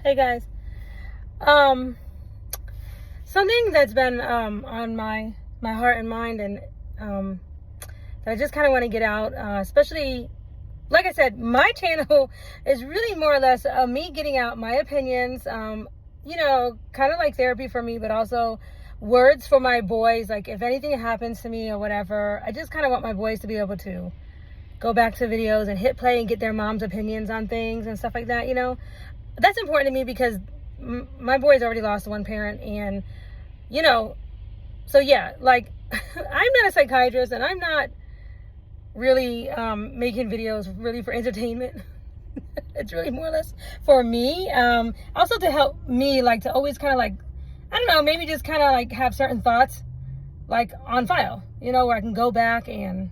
Hey guys. Um, Something that's been on my heart and mind, and that I just kind of want to get out, especially like I said, my channel is really more or less me getting out my opinions. Kind of like therapy for me, but also words for my boys. Like if anything happens to me or whatever, I just kind of want my boys to be able to go back to videos and hit play and get their mom's opinions on things and stuff like that. That's important to me because my boys already lost one parent, and so yeah, like I'm not a psychiatrist, and I'm not really making videos really for entertainment. It's really more or less for me, also to help me, like, to always kind of, like, I don't know, maybe just kind of like have certain thoughts like on file, where I can go back and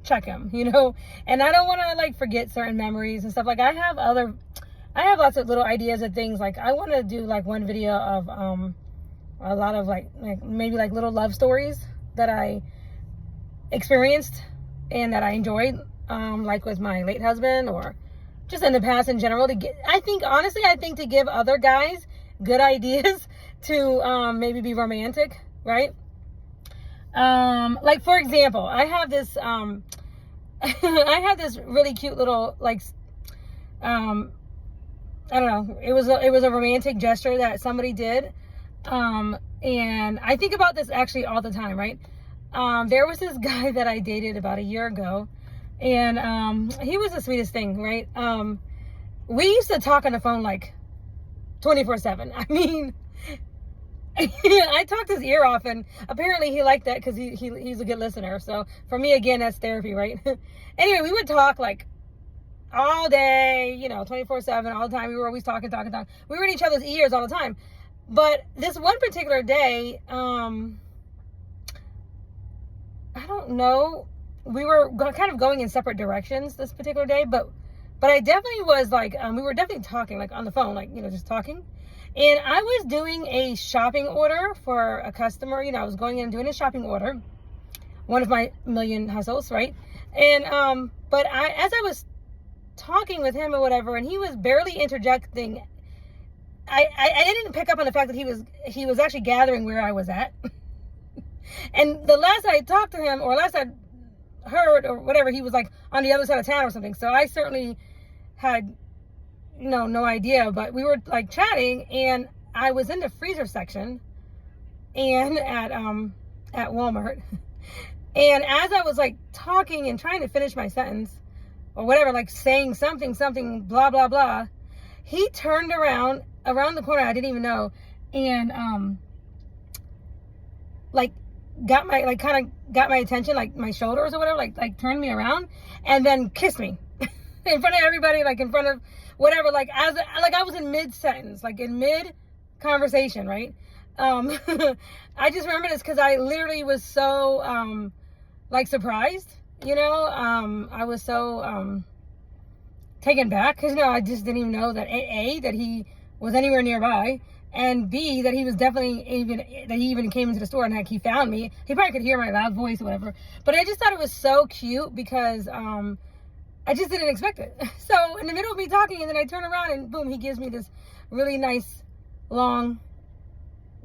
check them, and I don't want to like forget certain memories and stuff. Like I have lots of little ideas of things. Like I want to do like one video of a lot of like maybe like little love stories that I experienced and that I enjoyed, like with my late husband or just in the past in general, I think to give other guys good ideas to maybe be romantic, right? Like for example, I have this I have this really cute little, like, I don't know, it was a romantic gesture that somebody did, and I think about this actually all the time, right? There was this guy that I dated about a year ago, and he was the sweetest thing, right? We used to talk on the phone like 24/7. I mean, I talked his ear off, and apparently he liked that because he's a good listener. So for me, again, that's therapy, right? Anyway, we would talk like all day, 24/7, all the time. We were always talking. We were in each other's ears all the time. But this one particular day, I don't know, we were kind of going in separate directions this particular day, but I definitely was like, we were definitely talking, like on the phone, like, just talking. And I was doing a shopping order for a customer. I was going in and doing a shopping order, one of my million hustles, right? And but as I was talking with him or whatever, and he was barely interjecting, I didn't pick up on the fact that he was actually gathering where I was at. And the last I talked to him, or last I heard or whatever, he was like on the other side of town or something. So I certainly had no idea, but we were like chatting, and I was in the freezer section and at Walmart. And as I was like talking and trying to finish my sentence or whatever, like saying something, blah, blah, blah, he turned around the corner, I didn't even know, and like got my, like, kind of got my attention, like my shoulders or whatever, like turned me around and then kissed me in front of everybody, like in front of whatever, like I was in mid sentence, like in mid conversation, right? I just remember this because I literally was so like surprised, I was so taken back because I just didn't even know that that he was anywhere nearby, and B, that he was definitely that he even came into the store, and like he found me. He probably could hear my loud voice or whatever, but I just thought it was so cute because I just didn't expect it. So in the middle of me talking, and then I turn around and boom, he gives me this really nice, long,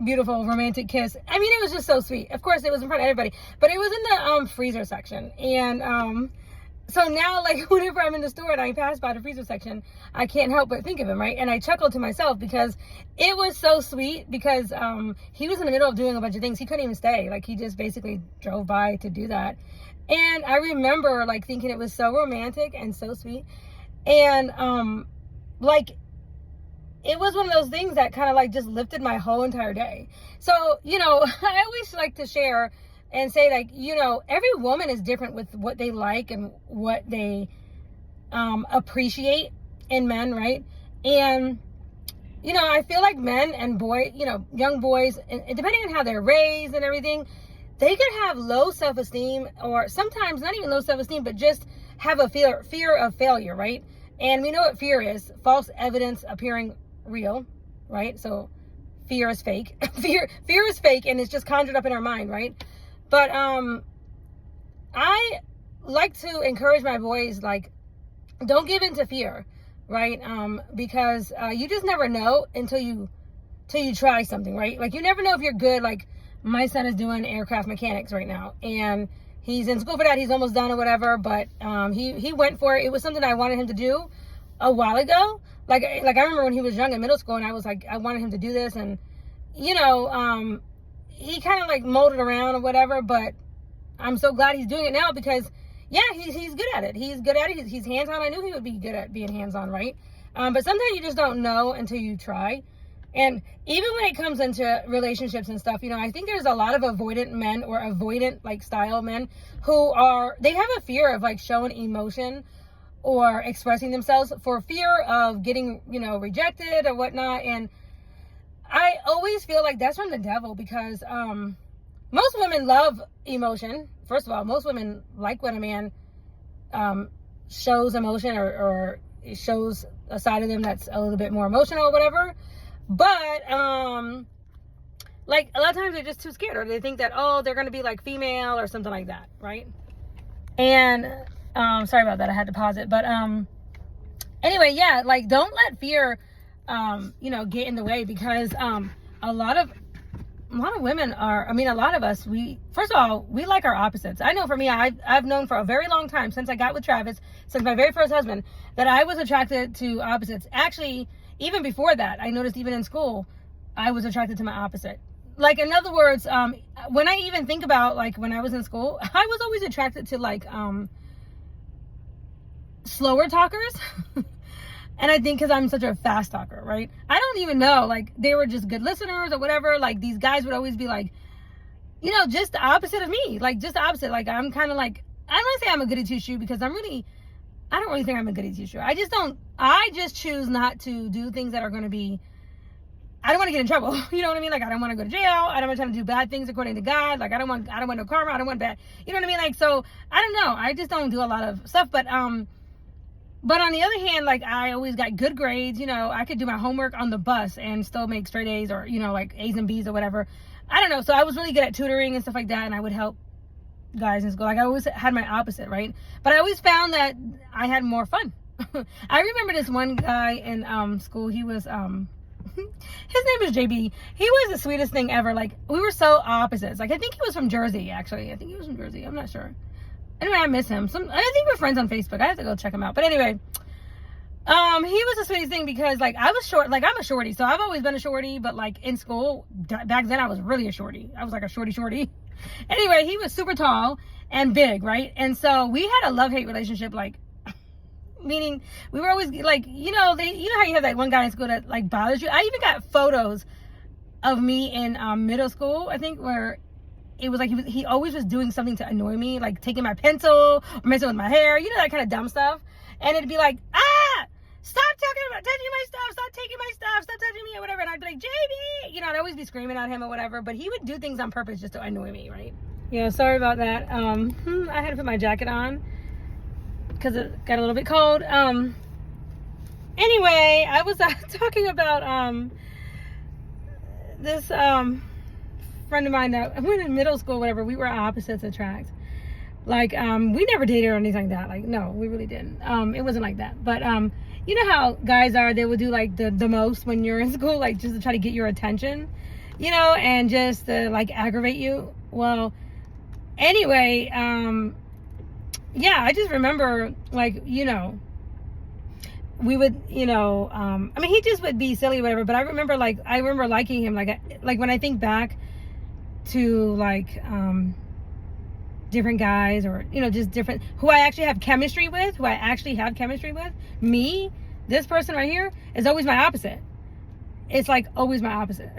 beautiful, romantic kiss. I mean, it was just so sweet. Of course, it was in front of everybody, but it was in the freezer section. And so now, like, whenever I'm in the store and I pass by the freezer section, I can't help but think of him, right? And I chuckled to myself because it was so sweet, because he was in the middle of doing a bunch of things. He couldn't even stay. Like, he just basically drove by to do that. And I remember, like, thinking it was so romantic and so sweet. And like, it was one of those things that kind of like just lifted my whole entire day. So, I always like to share and say, like, every woman is different with what they like and what they appreciate in men, right? And, I feel like men and young boys, and depending on how they're raised and everything, they could have low self-esteem, or sometimes not even low self-esteem, but just have a fear of failure, right? And we know what fear is: false evidence appearing real, right? So fear is fake. fear is fake, and it's just conjured up in our mind, right? But I like to encourage my boys, like, don't give in to fear. right? Because you just never know until you try something, right? Like, you never know if you're good. Like, my son is doing aircraft mechanics right now, and he's in school for that. He's almost done or whatever, but he went for it. It was something I wanted him to do a while ago. Like I remember when he was young in middle school, and I was like, I wanted him to do this, and he kind of like molded around or whatever, but I'm so glad he's doing it now because, yeah, he's good at it. He's good at it. He's hands-on. I knew he would be good at being hands-on, right? But sometimes you just don't know until you try. And even when it comes into relationships and stuff, I think there's a lot of avoidant men or avoidant like style men who they have a fear of like showing emotion or expressing themselves for fear of getting, rejected or whatnot. And I always feel like that's from the devil because most women love emotion. First of all, most women like when a man shows emotion or shows a side of them that's a little bit more emotional or whatever. But like a lot of times they're just too scared, or they think that, oh, they're gonna be like female or something like that, right? And sorry about that, I had to pause it. But anyway, yeah, like don't let fear get in the way, because a lot of women are, a lot of us, first of all, we like our opposites. I know for me, I've known for a very long time, since I got with Travis, since my very first husband, that I was attracted to opposites. Actually, even before that, I noticed even in school, I was attracted to my opposite. Like, in other words, when I even think about, like, when I was in school, I was always attracted to, like, slower talkers. And I think because I'm such a fast talker, right? I don't even know, like, they were just good listeners or whatever. Like, these guys would always be like, just the opposite of me. Like, just the opposite. Like, I'm kind of like, I don't want to say I'm a goody two-shoe, because I don't really think I'm a goody two-shoe. I just choose not to do things that are going to be, I don't want to get in trouble. You know what I mean? Like, I don't want to go to jail. I don't want to do bad things according to God. Like, I don't want no karma. I don't want bad, you know what I mean? Like, so I don't know. I just don't do a lot of stuff. But on the other hand, like, I always got good grades. I could do my homework on the bus and still make straight A's, or, like A's and B's or whatever. I don't know. So I was really good at tutoring and stuff like that. And I would help guys in school. Like, I always had my opposite, right? But I always found that I had more fun. I remember this one guy in school. He was his name was JB. He was the sweetest thing ever. Like, we were so opposites. Like, I think he was from Jersey, actually. I think he was from Jersey. I'm not sure. Anyway, I miss him. I think we're friends on Facebook. I have to go check him out. But anyway, he was the sweetest thing because, like, I was short. Like, I'm a shorty, so I've always been a shorty. But, like, in school, back then, I was really a shorty. I was like a shorty. Anyway, he was super tall and big, right? And so we had a love-hate relationship, like, meaning we were always like, how you have that one guy in school that like bothers you. I even got photos of me in middle school, I think, where it was like he always was doing something to annoy me, like taking my pencil or messing with my hair, that kind of dumb stuff. And it'd be like, stop touching my stuff, stop taking my stuff, stop touching me or whatever. And I'd be like, JB, I'd always be screaming at him or whatever, but he would do things on purpose just to annoy me, right? Sorry about that. I had to put my jacket on because it got a little bit cold. Anyway, I was talking about this friend of mine that went in middle school, whatever. We were opposites attract. Like, we never dated or anything like that. Like, no, we really didn't. It wasn't like that. But you know how guys are, they will do like the most when you're in school, like just to try to get your attention, and just to like aggravate you. Well, anyway, yeah, I just remember, like, we would, he just would be silly or whatever, but I remember liking him, like when I think back to, like, different guys, or, just different, who I actually have chemistry with, me, this person right here, is always my opposite. It's, like, always my opposite.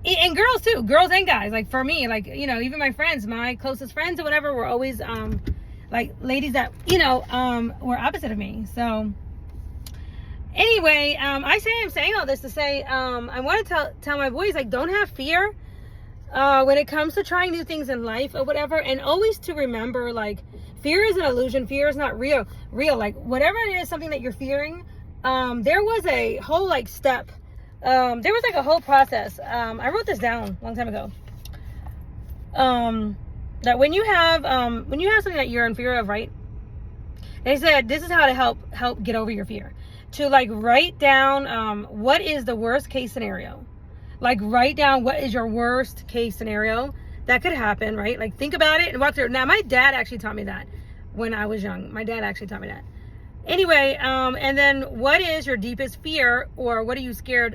And girls too, girls and guys. Like, for me, like, even my friends, my closest friends or whatever, were always like ladies that were opposite of me. So anyway, I'm saying all this to say, I want to tell my boys, like, don't have fear when it comes to trying new things in life or whatever, and always to remember, like, fear is an illusion. Fear is not real. Like, whatever it is, something that you're fearing, there was a whole, like, step. There was like a whole process. I wrote this down a long time ago. That when you have something that you're in fear of, right? They said this is how to help get over your fear. To like write down what is the worst case scenario. Like write down what is your worst case scenario that could happen, right? Like think about it and walk through it. Now my dad actually taught me that when I was young. My dad actually taught me that. Anyway, and then what is your deepest fear, or what scares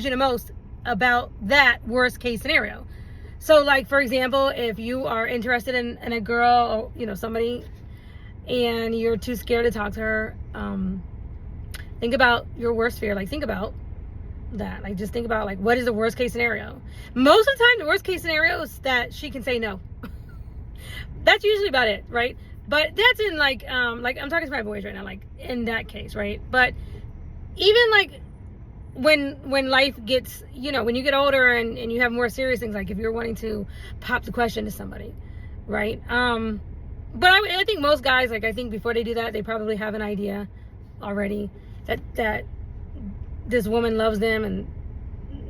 you the most about that worst case scenario? So like, for example, if you are interested in a girl or, somebody, and you're too scared to talk to her, think about your worst fear. Like think about that. Like just think about like, what is the worst case scenario? Most of the time, the worst case scenario is that she can say no. That's usually about it, right? But that's in like I'm talking to my boys right now, like in that case, right? But even like when life gets, when you get older and you have more serious things, like if you're wanting to pop the question to somebody, right? But I think most guys, like I think before they do that, they probably have an idea already that this woman loves them, and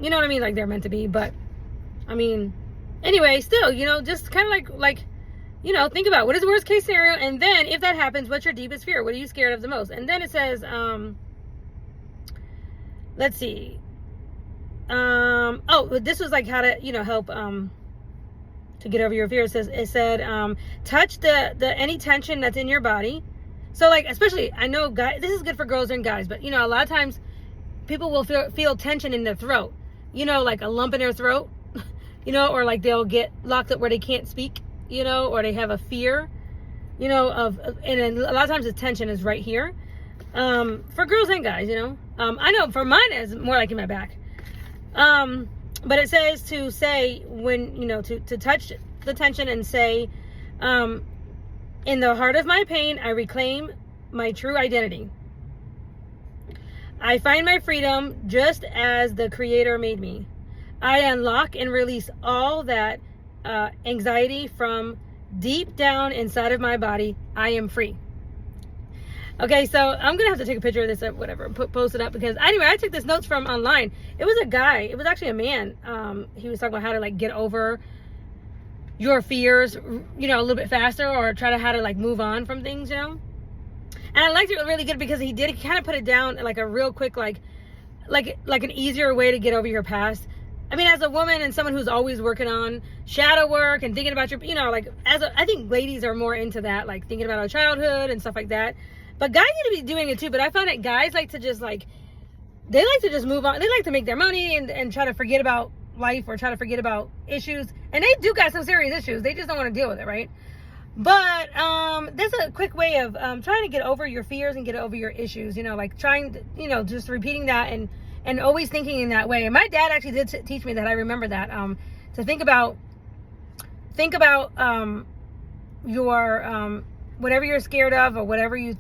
you know what I mean, like they're meant to be. But I mean, anyway, still, just kind of like think about what is the worst case scenario, and then if that happens, what's your deepest fear? What are you scared of the most? And then it says, let's see. This was like how to, help to get over your fear. It said, touch the any tension that's in your body. So like, especially, I know guys, this is good for girls and guys, but a lot of times people will feel tension in their throat, like a lump in their throat, or like they'll get locked up where they can't speak, or they have a fear, and a lot of times the tension is right here. For girls and guys, I know for mine it's more like in my back. But it says to say when, to touch the tension and say, in the heart of my pain, I reclaim my true identity. I find my freedom just as the Creator made me. I unlock and release all that anxiety from deep down inside of my body. I am free. Okay, so I'm gonna have to take a picture of this, whatever, post it up, because anyway, I took this notes from online. It was a guy, it was actually a man. He was talking about how to like get over your fears, a little bit faster, or try to how to like move on from things, And I liked it really good because he kind of put it down like a real quick, like an easier way to get over your past. I mean, as a woman and someone who's always working on shadow work and thinking about your, I think ladies are more into that, like thinking about our childhood and stuff like that. But guys need to be doing it too. But I find that guys like to just they like to just move on. They like to make their money and try to forget about life or try to forget about issues. And they do got some serious issues. They just don't want to deal with it, right? But there's a quick way of trying to get over your fears and get over your issues. Like trying to, just repeating that and always thinking in that way. And my dad actually did teach me that. I remember that, to think about your whatever you're scared of, or whatever you're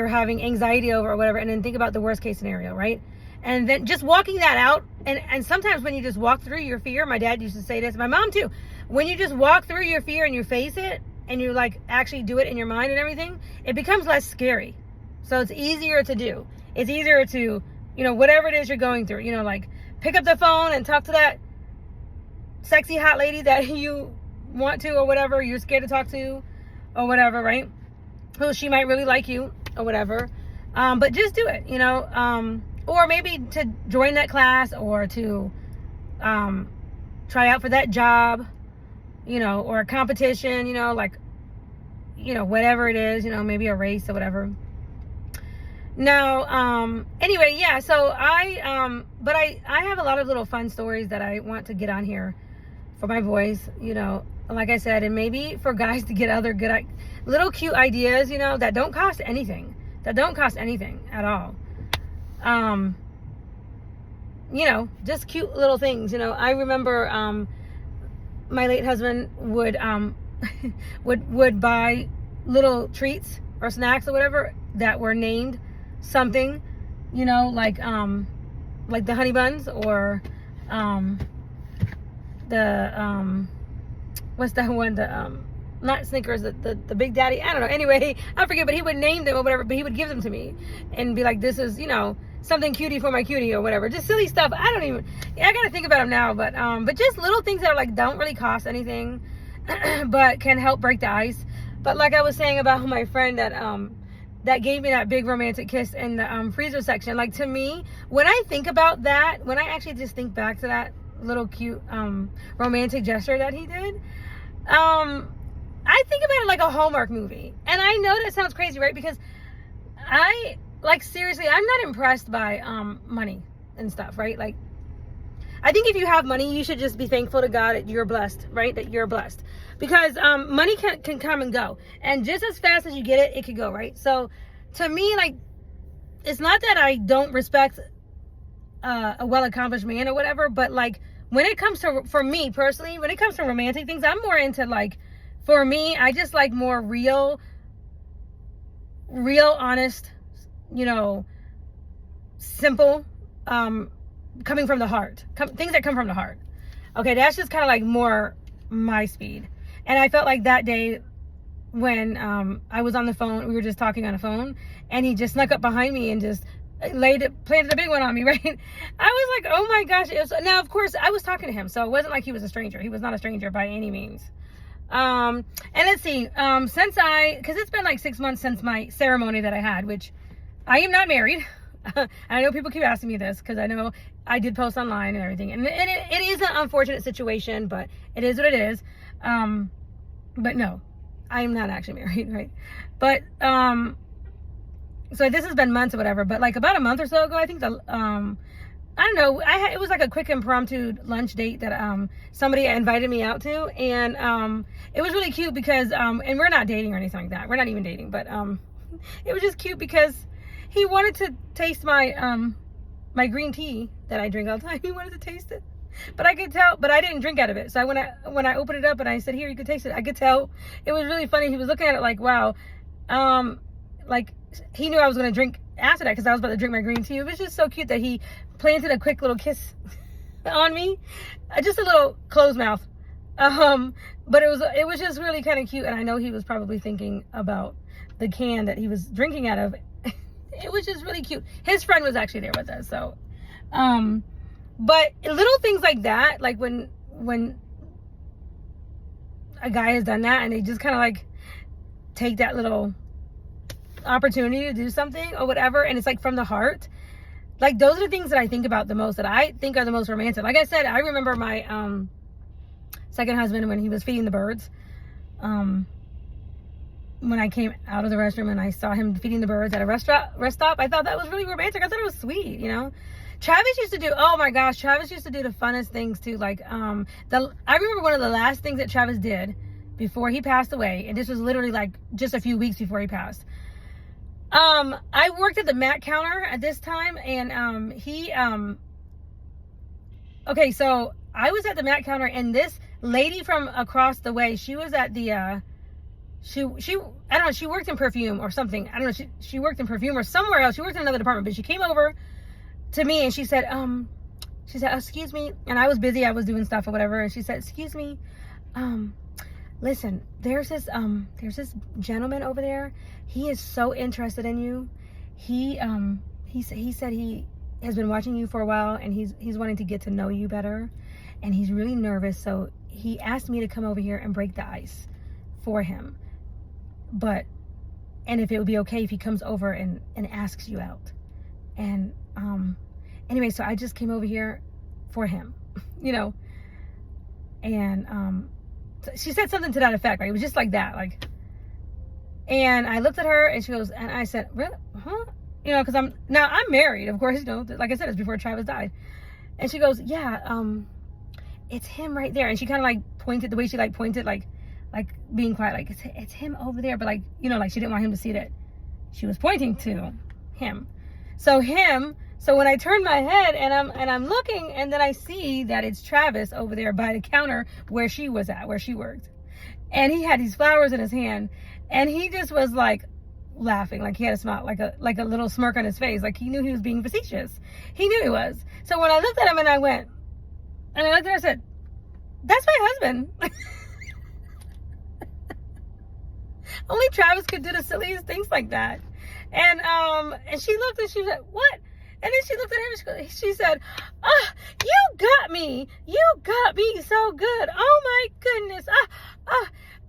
having anxiety over, or whatever, and then think about the worst case scenario, right? And then just walking that out. And sometimes when you just walk through your fear, my dad used to say this, my mom too, when you just walk through your fear and you face it and you like actually do it in your mind and everything, it becomes less scary. So it's easier to do. It's easier to, whatever it is you're going through, like pick up the phone and talk to that sexy hot lady that you want to, or whatever, you're scared to talk to, or whatever, right? Who she might really like you, or whatever. But just do it, or maybe to join that class, or to try out for that job, or a competition, whatever it is, maybe a race or whatever. Now, anyway, yeah, so but I have a lot of little fun stories that I want to get on here for my boys, like I said, and maybe for guys to get other good, little cute ideas, that don't cost anything at all. Just cute little things, I remember, my late husband would, would buy little treats or snacks or whatever that were named something, like the honey buns, or what's that one, not Snickers, the Big Daddy, I don't know, anyway, I forget, but he would name them or whatever, but he would give them to me and be like, this is, something cutie for my cutie, or whatever, just silly stuff. I gotta think about them now, but just little things that are like, don't really cost anything, but can help break the ice. But like I was saying about my friend that gave me that big romantic kiss in the freezer section, like, to me, when I think about that, when I actually just think back to that little cute romantic gesture that he did, I think about it like a Hallmark movie. And I know that sounds crazy, right? Because I, like, seriously, I'm not impressed by money and stuff, right? Like, I think if you have money, you should just be thankful to God that you're blessed, right? That you're blessed. Because money can come and go. And just as fast as you get it, it could go, right? So, to me, like, it's not that I don't respect a well-accomplished man or whatever, but, like, when it comes to, for me personally, when it comes to romantic things, I'm more into, like, for me, I just like more real, honest, you know, simple, coming from the heart, things that come from the heart. Okay, that's just kind of like more my speed. And I felt like that day when I was on the phone, we were just talking on the phone, and he just snuck up behind me and just planted a big one on me, right? I was like, oh my gosh. Now, of course, I was talking to him, so it wasn't like he was a stranger. He was not a stranger by any means. And let's see, because it's been like 6 months since my ceremony that I had, which I am not married. I know people keep asking me this, because I know I did post online and everything, and it is an unfortunate situation, but it is what it is. But no, I am not actually married, right? But so this has been months or whatever, but like about a month or so ago, I think I don't know, it was like a quick impromptu lunch date that somebody invited me out to, and it was really cute because and we're not dating or anything like that. We're not even dating, but it was just cute because he wanted to taste my my green tea that I drink all the time. He wanted to taste it, but I could tell, but I didn't drink out of it. So when I opened it up and I said, "Here, you could taste it," I could tell it was really funny. He was looking at it like, wow, like he knew I was gonna drink after that because I was about to drink my green tea. It was just so cute that he planted a quick little kiss on me, just a little closed mouth. But it was just really kind of cute, and I know he was probably thinking about the can that he was drinking out of. It was just really cute. His friend was actually there with us, so but little things like that, like when a guy has done that and they just kind of like take that little opportunity to do something or whatever, and it's like from the heart, like those are the things that I think about the most, that I think are the most romantic. Like I said, I remember my second husband when he was feeding the birds, when I came out of the restroom and I saw him feeding the birds at a rest stop, I thought that was really romantic. I thought it was sweet, you know. Travis used to do, oh my gosh, Travis used to do the funnest things too. Like, I remember one of the last things that Travis did before he passed away, and this was literally like just a few weeks before he passed. I worked at the mat counter at this time, and okay, so I was at the mat counter, and this lady from across the way, she was at the, she I don't know, she worked in perfume or something. I don't know, she worked in perfume or somewhere else. She worked in another department, but she came over to me and she said, excuse me, and I was busy, I was doing stuff or whatever, and she said, excuse me, listen, there's this gentleman over there. He is so interested in you. He said he has been watching you for a while, and he's wanting to get to know you better, and he's really nervous, so he asked me to come over here and break the ice for him. And if it would be okay if he comes over and asks you out. And anyway, so I just came over here for him, you know. And she said something to that effect, right? It was just like that, like. And I looked at her and she goes, and I said, really? Huh? You know, because I'm married, of course, you know, like I said, it's before Travis died. And she goes, yeah, it's him right there. And she kind of like pointed, the way she like pointed, like being quiet, like it's him over there, but like, you know, like she didn't want him to see that she was pointing to him. So when I turned my head and I'm looking, and then I see that it's Travis over there by the counter where she was at, where she worked. And he had these flowers in his hand, and he just was like laughing, like he had a smile, like a little smirk on his face, like he knew he was being facetious. He knew he was. So when I looked at him and I looked at her, I said, that's my husband. Only Travis could do the silliest things like that. And she looked and she said, what? And then she looked at him and she said, you got me so good. Oh my goodness.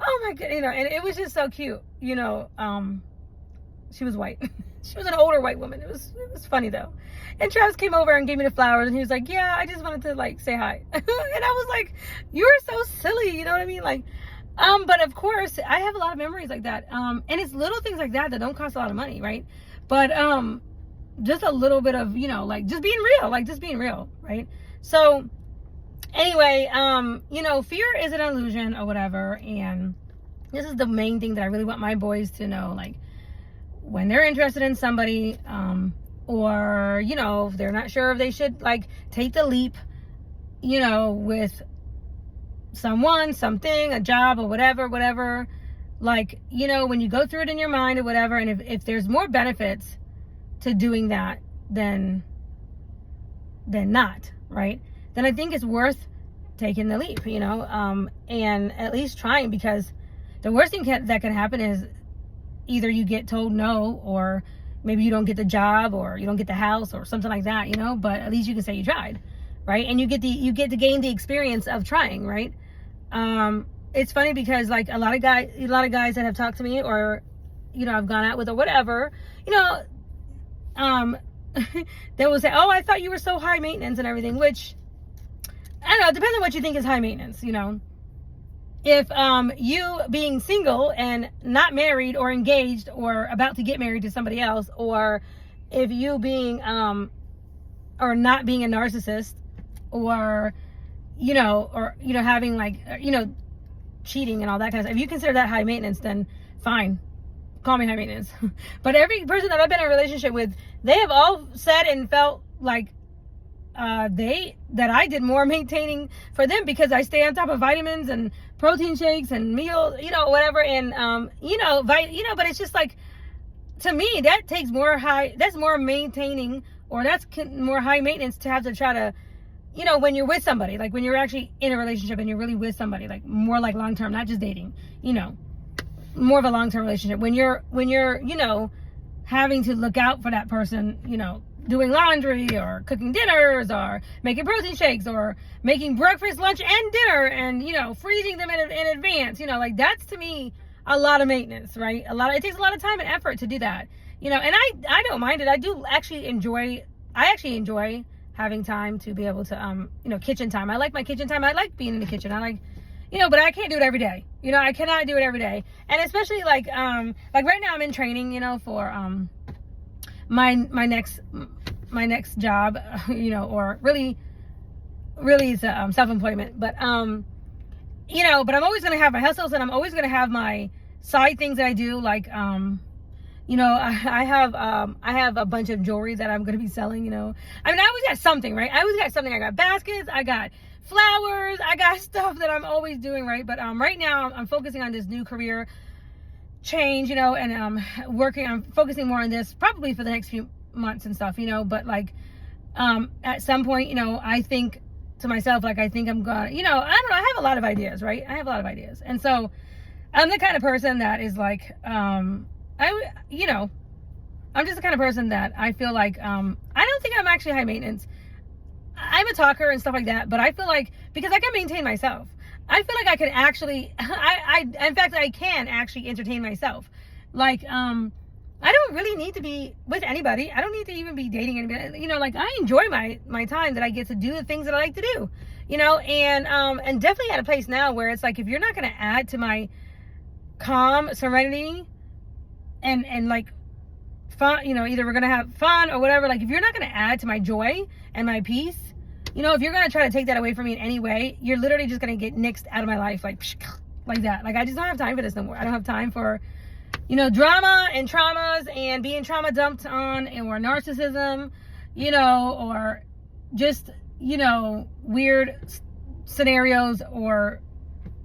oh my god, and it was just so cute, she was white. She was an older white woman. It was funny though. And Travis came over and gave me the flowers, and he was like, yeah, I just wanted to like say hi. And I was like, you're so silly, you know what I mean? Like, but of course I have a lot of memories like that. And it's little things like that don't cost a lot of money, right? But just a little bit of, like just being real, right? So anyway, fear is an illusion or whatever, and this is the main thing that I really want my boys to know, like, when they're interested in somebody, or, if they're not sure if they should, like, take the leap, with someone, something, a job, or whatever, like, when you go through it in your mind or whatever, and if there's more benefits to doing that than not, right, then I think it's worth taking the leap, and at least trying, because the worst thing that can happen is either you get told no, or maybe you don't get the job, or you don't get the house, or something like that, but at least you can say you tried, right? And you get to gain the experience of trying, right? It's funny because, like, a lot of guys that have talked to me, or I've gone out with or whatever, they will say, oh, I thought you were so high maintenance and everything, which I don't know, it depends on what you think is high maintenance, If you being single and not married or engaged or about to get married to somebody else, or if you being or not being a narcissist, or having, like, cheating and all that kind of stuff, if you consider that high maintenance, then fine, call me high maintenance. But every person that I've been in a relationship with, they have all said and felt like that I did more maintaining for them, because I stay on top of vitamins and protein shakes and meals, whatever, and but it's just like, to me, that takes that's more maintaining, or that's more high maintenance to have to try to, when you're with somebody, like when you're actually in a relationship and you're really with somebody, like more like long term, not just dating, more of a long term relationship, when you're having to look out for that person, doing laundry, or cooking dinners, or making protein shakes, or making breakfast, lunch, and dinner, and freezing them in advance, like, that's, to me, a lot of maintenance, right? It takes a lot of time and effort to do that, and I don't mind it. I actually enjoy having time to be able to kitchen time. I like my kitchen time. I like being in the kitchen. I like, but I can't do it every day. I cannot do it every day. And especially like right now I'm in training, for my next job, or really it's self-employment, but but I'm always going to have my hustles, and I'm always going to have my side things that I do, like I have a bunch of jewelry that I'm going to be selling, I always got something, right? I got baskets, I got flowers, I got stuff that I'm always doing, right? But right now I'm focusing on this new career change, and I'm focusing more on this probably for the next few months and stuff, but like at some point, I think to myself, like, I think I'm gonna, I don't know, I have a lot of ideas, right? I have a lot of ideas, and so I'm the kind of person that is like, I'm just the kind of person that I feel like, I don't think I'm actually high maintenance. I'm a talker and stuff like that, but I feel like, because I can maintain myself, I feel like I can actually, in fact, I can actually entertain myself. Like, I don't really need to be with anybody. I don't need to even be dating anybody. Like, I enjoy my time that I get to do the things that I like to do, and definitely at a place now where it's like, if you're not going to add to my calm serenity and like fun, either we're going to have fun or whatever, like, if you're not going to add to my joy and my peace, if you're going to try to take that away from me in any way, you're literally just going to get nixed out of my life, like that. Like, I just don't have time for this no more. I don't have time for, drama and traumas and being trauma dumped on, or narcissism, or just, weird scenarios, or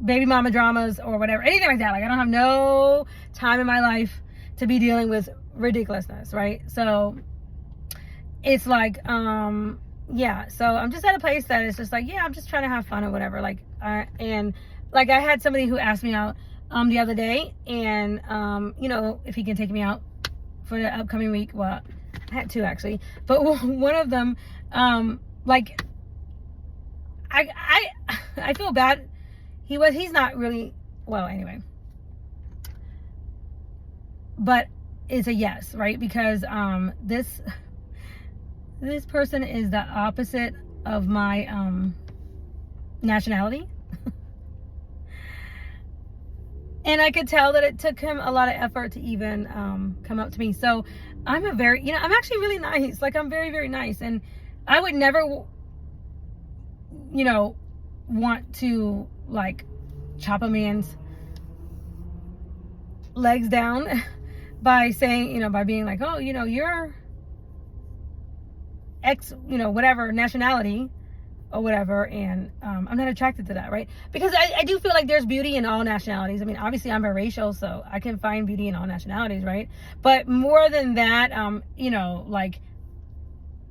baby mama dramas, or whatever, anything like that. Like, I don't have no time in my life to be dealing with ridiculousness, right? So it's like, yeah, so I'm just at a place that is just like, yeah, I'm just trying to have fun or whatever. Like, and like, I had somebody who asked me out the other day, and if he can take me out for the upcoming week. Well, I had two actually, but one of them, like, I feel bad. He's not really well, anyway. But it's a yes, right? Because this person is the opposite of my nationality. And I could tell that it took him a lot of effort to even come up to me. So I'm I'm actually really nice. Like, I'm very, very nice. And I would never, want to, like, chop a man's legs down by saying, by being like, oh, you're X, whatever nationality or whatever, and I'm not attracted to that, right? Because I do feel like there's beauty in all nationalities. I mean, obviously I'm biracial, so I can find beauty in all nationalities, right? But more than that, like,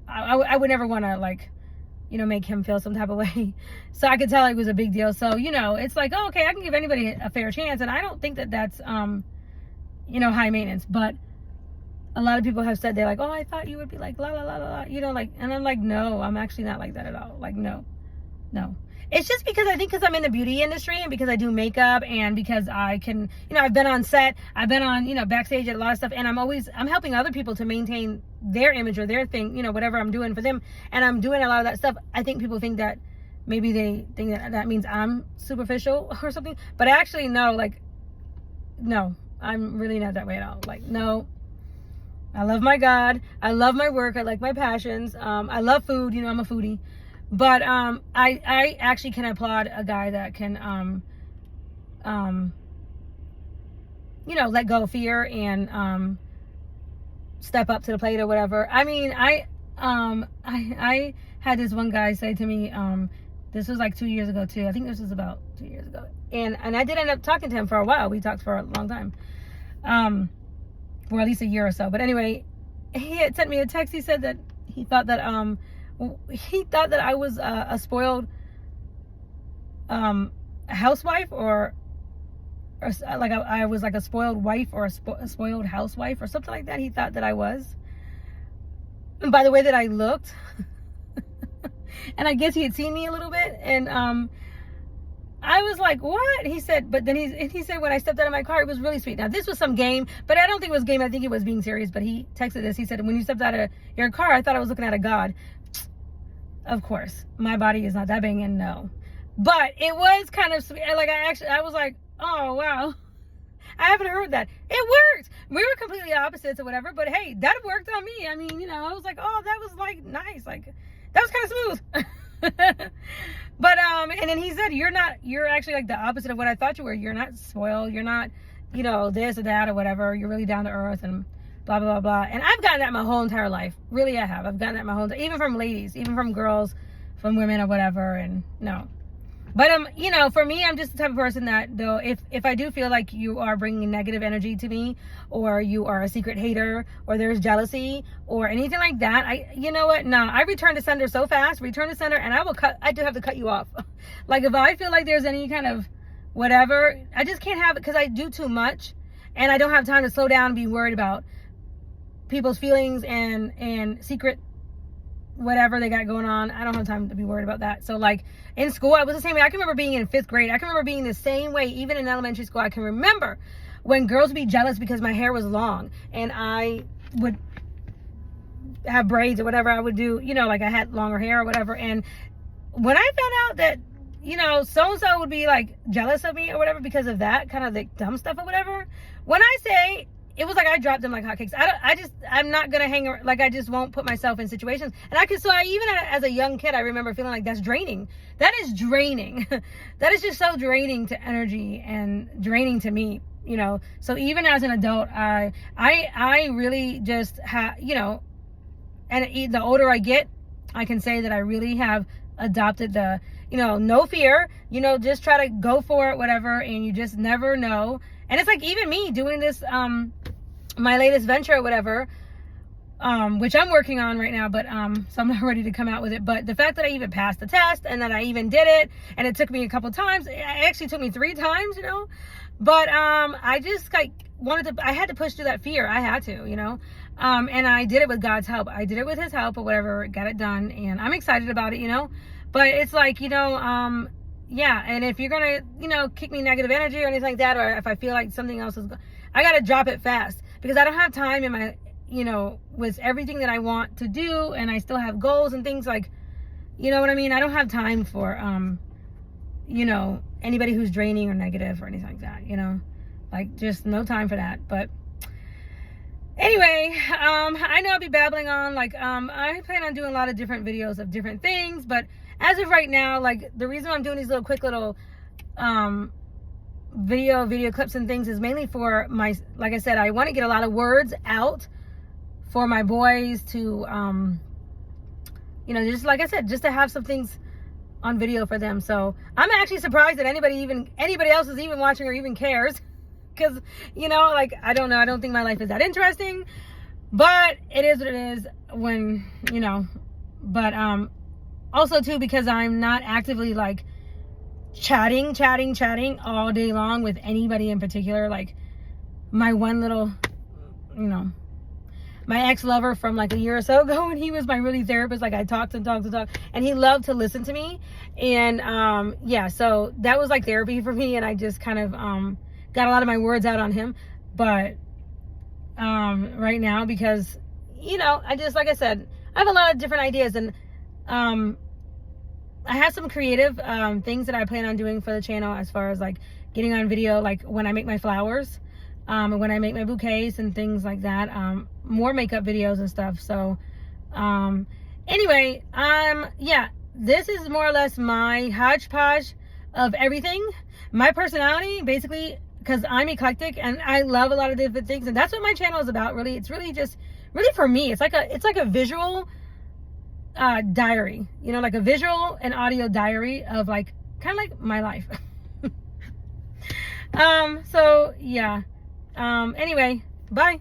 I would never want to, like, make him feel some type of way. So I could tell it was a big deal. So, it's like, oh, okay, I can give anybody a fair chance, and I don't think that that's high maintenance. But a lot of people have said, they're like, oh, I thought you would be like, la, la, la, la, la, like, and I'm like, no, I'm actually not like that at all. Like, no. It's just because because I'm in the beauty industry, and because I do makeup, and because I can, I've been on set, I've been on, backstage at a lot of stuff, and I'm helping other people to maintain their image or their thing, whatever I'm doing for them, and I'm doing a lot of that stuff. I think people think that maybe they think that means I'm superficial or something, but actually, no, like, no, I'm really not that way at all. Like, no. I love my God. I love my work. I like my passions. I love food. I'm a foodie. But I actually can applaud a guy that can, let go of fear and step up to the plate or whatever. I mean, I had this one guy say to me, this was like 2 years ago too. I think this was about 2 years ago. And I did end up talking to him for a while. We talked for a long time. For at least a year or so. But anyway, he had sent me a text. He said that he thought that I was a spoiled housewife, or like I was like a spoiled wife, or a spoiled housewife, or something like that. He thought that I was. And by the way that I looked, and I guess he had seen me a little bit, and I was like, what? He said, but then he said, when I stepped out of my car, it was really sweet. Now, this was some game, but I don't think it was game. I think it was being serious. But he texted this. He said, when you stepped out of your car, I thought I was looking at a god. Of course, my body is not that big, and no. But it was kind of sweet. Like, I was like, oh, wow. I haven't heard that. It worked. We were completely opposites or whatever, but hey, that worked on me. I mean, I was like, oh, that was like nice. Like, that was kind of smooth. But and then he said, you're actually like the opposite of what I thought you were. You're not spoiled, you're not this or that or whatever, you're really down to earth and blah blah blah blah. And I've gotten that my whole entire life. Really, I have. I've gotten that my whole, even from ladies, even from girls, from women or whatever. And no, but for me, I'm just the type of person that, though, if I do feel like you are bringing negative energy to me, or you are a secret hater, or there's jealousy or anything like that, I return to sender so fast, and I do have to cut you off. Like, if I feel like there's any kind of whatever, I just can't have it, because I do too much, and I don't have time to slow down and be worried about people's feelings and secret whatever they got going on. I don't have time to be worried about that. So, like, in school, I was the same way. I can remember being in 5th grade. I can remember being the same way, even in elementary school. I can remember when girls would be jealous because my hair was long, and I would have braids or whatever I would do, like I had longer hair or whatever. And when I found out that, so-and-so would be like jealous of me or whatever because of that kind of like dumb stuff or whatever, when I say, it was like I dropped them like hotcakes. I'm not gonna hang around, like, I just won't put myself in situations. And even as a young kid, I remember feeling like that's draining. That is draining. That is just so draining to energy and draining to me, So even as an adult, I really just have, and the older I get, I can say that I really have adopted the, no fear, just try to go for it, whatever, and you just never know. And it's like, even me doing this, my latest venture or whatever, which I'm working on right now, but so I'm not ready to come out with it. But the fact that I even passed the test, and that I even did it, and it took me a couple times, it actually took me 3 times, but I just like I had to push through that fear. I had to, and I did it with God's help. I did it with his help or whatever, got it done, and I'm excited about it, but it's like, yeah, and if you're gonna, kick me negative energy or anything like that, or if I feel like something else is, I gotta drop it fast, because I don't have time in my, with everything that I want to do, and I still have goals and things like, you know what I mean? I don't have time for, anybody who's draining or negative or anything like that, like just no time for that. But anyway, I know I'll be babbling on, like, I plan on doing a lot of different videos of different things, but as of right now, like, the reason I'm doing these quick little, video clips and things is mainly for like I said, I want to get a lot of words out for my boys to, just like I said, just to have some things on video for them. So I'm actually surprised that anybody else is even watching or even cares. Because, like, I don't know. I don't think my life is that interesting. But it is what it is when, But also, too, because I'm not actively, like, chatting all day long with anybody in particular. Like, my one little, my ex-lover from, like, a year or so ago, when he was my really therapist, like, I talked, and he loved to listen to me. And, yeah, so that was, like, therapy for me. And I just kind of, got a lot of my words out on him. But right now, because I just, like I said, I have a lot of different ideas, and I have some creative things that I plan on doing for the channel, as far as like getting on video, like when I make my flowers, and when I make my bouquets and things like that, more makeup videos and stuff. So anyway, yeah, this is more or less my hodgepodge of everything, my personality, basically, because I'm eclectic and I love a lot of different things, and that's what my channel is about. Really, it's really just really for me. It's like a visual diary, like a visual and audio diary of like kind of like my life. So yeah. Anyway, bye.